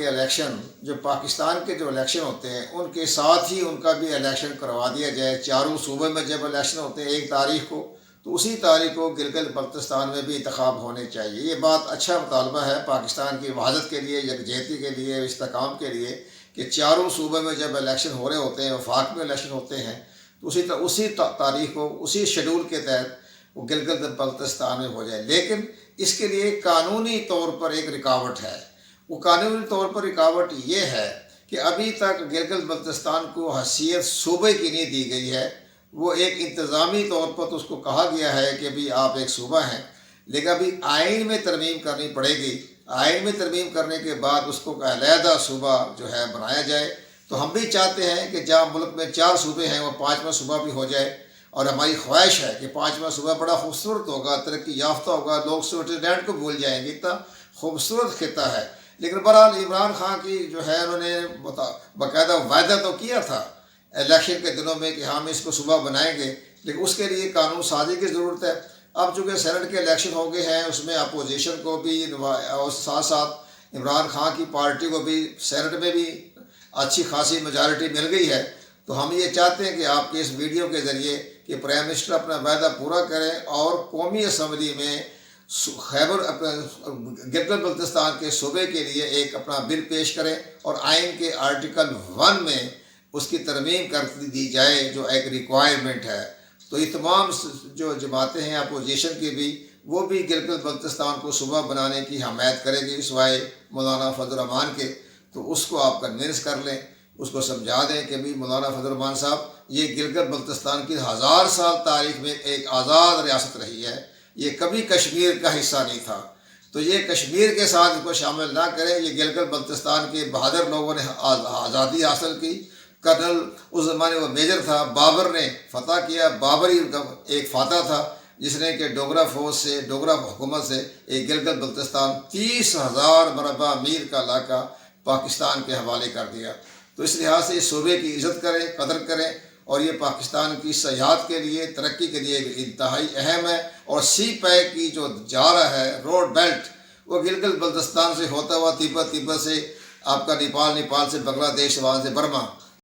Election جو پاکستان کے جو الیکشن ہوتے ہیں ان کے ساتھ ہی ان کا بھی الیکشن کروا دیا جائے. چاروں صوبے میں جب الیکشن ہوتے ہیں 1 تاریخ کو تو اسی تاریخ کو گلگت بلتستان میں بھی انتخاب ہونے چاہیے. یہ بات اچھا مطالبہ ہے پاکستان کی وحدت کے لیے, یکجہتی کے لیے, استحکام کے لیے کہ چاروں صوبے میں جب الیکشن ہو رہے ہوتے ہیں, وفاق میں الیکشن ہوتے ہیں تو اسی تاریخ کو اسی شیڈول کے تحت وہ گلگت بلتستان میں ہو جائے. لیکن اس کے لیے قانونی طور پر ایک رکاوٹ ہے. وہ قانونی طور پر رکاوٹ یہ ہے کہ ابھی تک گلگت بلتستان کو حیثیت صوبے کی نہیں دی گئی ہے. وہ ایک انتظامی طور پر تو اس کو کہا گیا ہے کہ ابھی آپ ایک صوبہ ہیں, لیکن ابھی آئین میں ترمیم کرنی پڑے گی. آئین میں ترمیم کرنے کے بعد اس کو علیحدہ صوبہ جو ہے بنایا جائے. تو ہم بھی چاہتے ہیں کہ جہاں ملک میں 4 صوبے ہیں وہ 5واں صوبہ بھی ہو جائے, اور ہماری خواہش ہے کہ 5واں صوبہ بڑا خوبصورت ہوگا, ترقی یافتہ ہوگا, لوگ سوئٹزرلینڈ کو بھول جائیں گے, اتنا خوبصورت خطہ ہے. لیکن بہرحال عمران خان کی جو ہے انہوں نے باقاعدہ وعدہ تو کیا تھا الیکشن کے دنوں میں کہ ہم اس کو صوبہ بنائیں گے, لیکن اس کے لیے قانون سازی کی ضرورت ہے. اب چونکہ سینٹ کے الیکشن ہو گئے ہیں, اس میں اپوزیشن کو بھی اور ساتھ ساتھ عمران خان کی پارٹی کو بھی سینٹ میں بھی اچھی خاصی میجارٹی مل گئی ہے. تو ہم یہ چاہتے ہیں کہ آپ کے اس ویڈیو کے ذریعے کہ پرائم منسٹر اپنا وعدہ پورا کریں اور قومی اسمبلی میں گلگت بلتستان کے صوبے کے لیے ایک اپنا بل پیش کریں اور آئین کے آرٹیکل 1 میں اس کی ترمیم کر دی جائے جو ایک ریکوائرمنٹ ہے. تو یہ تمام جو جماعتیں ہیں اپوزیشن کی بھی, وہ بھی گلگت بلتستان کو صوبہ بنانے کی حمایت کرے گی سوائے مولانا فضل الرحمان کے. تو اس کو آپ کنوینس کر لیں, اس کو سمجھا دیں کہ بھی مولانا فضل الرحمان صاحب, یہ گلگت بلتستان کی 1000 سال تاریخ میں ایک آزاد ریاست رہی ہے, یہ کبھی کشمیر کا حصہ نہیں تھا. تو یہ کشمیر کے ساتھ اس کو شامل نہ کریں. یہ گلگت بلتستان کے بہادر لوگوں نے آزادی حاصل کی. کرنل اس زمانے وہ میجر تھا, بابر نے فتح کیا. بابر ہی ایک فاتح تھا جس نے کہ ڈوگرا فوج سے, ڈوگرا حکومت سے ایک گلگت بلتستان 30,000 مربع میل کا علاقہ پاکستان کے حوالے کر دیا. تو اس لحاظ سے اس صوبے کی عزت کریں, قدر کریں, اور یہ پاکستان کی سیاحت کے لیے, ترقی کے لیے انتہائی اہم ہے. اور سی پیک کی جو جا رہا ہے روڈ بیلٹ, وہ گلگت بلتستان سے ہوتا ہوا تیبت سے آپ کا نیپال سے بنگلہ دیش, وہاں سے برما,